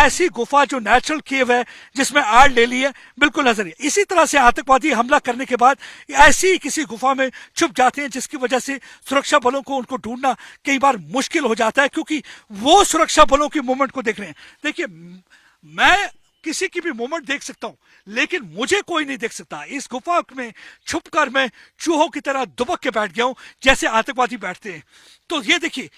ऐसी गुफा जो नेचुरल केव है जिसमें आड़ ले ली है, बिल्कुल नजर नहीं। इसी तरह से आतंकवादी हमला करने के बाद ऐसी किसी गुफा में छुप जाते हैं, जिसकी वजह से सुरक्षा बलों को उनको ढूंढना कई बार मुश्किल हो जाता है, क्योंकि वो सुरक्षा बलों की मूवमेंट को देख रहे हैं। देखिए, मैं किसी की भी मूवमेंट देख सकता हूं, लेकिन मुझे कोई नहीं देख सकता। इस गुफा में छुपकर मैं चूहों की तरह दुबक के बैठ गया हूं, जैसे आतंकवादी बैठते हैं। तो ये देखिए,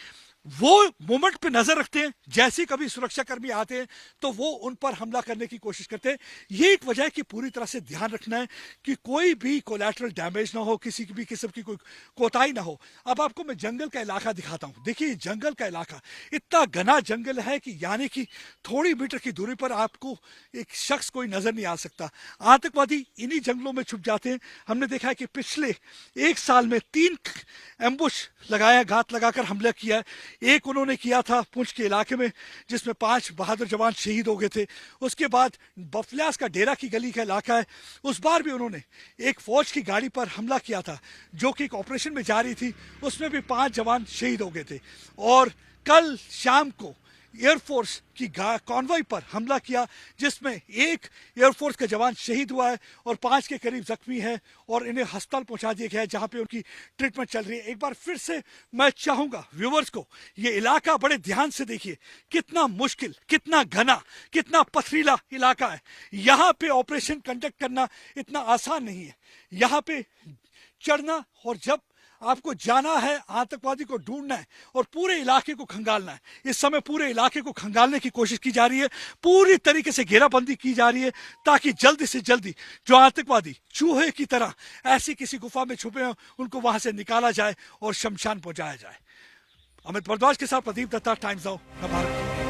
वो मोमेंट पे नजर रखते हैं, जैसे कभी सुरक्षाकर्मी आते हैं तो वो उन पर हमला करने की कोशिश करते हैं। ये एक वजह है कि पूरी तरह से ध्यान रखना है कि कोई भी कोलैटरल डैमेज ना हो, किसी की भी किस्म की कोई कोताही ना हो। अब आपको मैं जंगल का इलाका दिखाता हूं। देखिए, जंगल का इलाका इतना घना जंगल है कि यानी कि थोड़ी मीटर की दूरी पर आपको एक शख्स कोई नजर नहीं आ सकता। आतंकवादी इन्हीं जंगलों में छुप जाते हैं। हमने देखा है कि पिछले एक साल में 3 एम्बुश लगाया, घात लगाकर हमला किया है। एक उन्होंने किया था पुंछ के इलाके में, जिसमें 5 बहादुर जवान शहीद हो गए थे। उसके बाद बफल्यास का डेरा की गली का इलाका है, उस बार भी उन्होंने एक फौज की गाड़ी पर हमला किया था जो कि एक ऑपरेशन में जा रही थी, उसमें भी 5 जवान शहीद हो गए थे। और कल शाम को एयरफोर्स की कॉन्वॉय पर हमला किया, जिसमें एक एयरफोर्स का जवान शहीद हुआ है और 5 के करीब जख्मी है और इन्हें अस्पताल पहुंचा दिया गया है, जहां पे उनकी ट्रीटमेंट चल रही है। एक बार फिर से मैं चाहूंगा व्यूवर्स को, ये इलाका बड़े ध्यान से देखिए, कितना मुश्किल, कितना घना, कितना पथरीला इलाका है। यहाँ पे ऑपरेशन कंडक्ट करना इतना आसान नहीं है। यहाँ पे चढ़ना, और जब आपको जाना है, आतंकवादी को ढूंढना है और पूरे इलाके को खंगालना है। इस समय पूरे इलाके को खंगालने की कोशिश की जा रही है, पूरी तरीके से घेराबंदी की जा रही है, ताकि जल्दी से जल्दी जो आतंकवादी चूहे की तरह ऐसी किसी गुफा में छुपे हैं, उनको वहां से निकाला जाए और शमशान पहुंचाया जाए। अमित भारद्वाज के साथ प्रदीप दत्ता, टाइम्स नाउ भारत।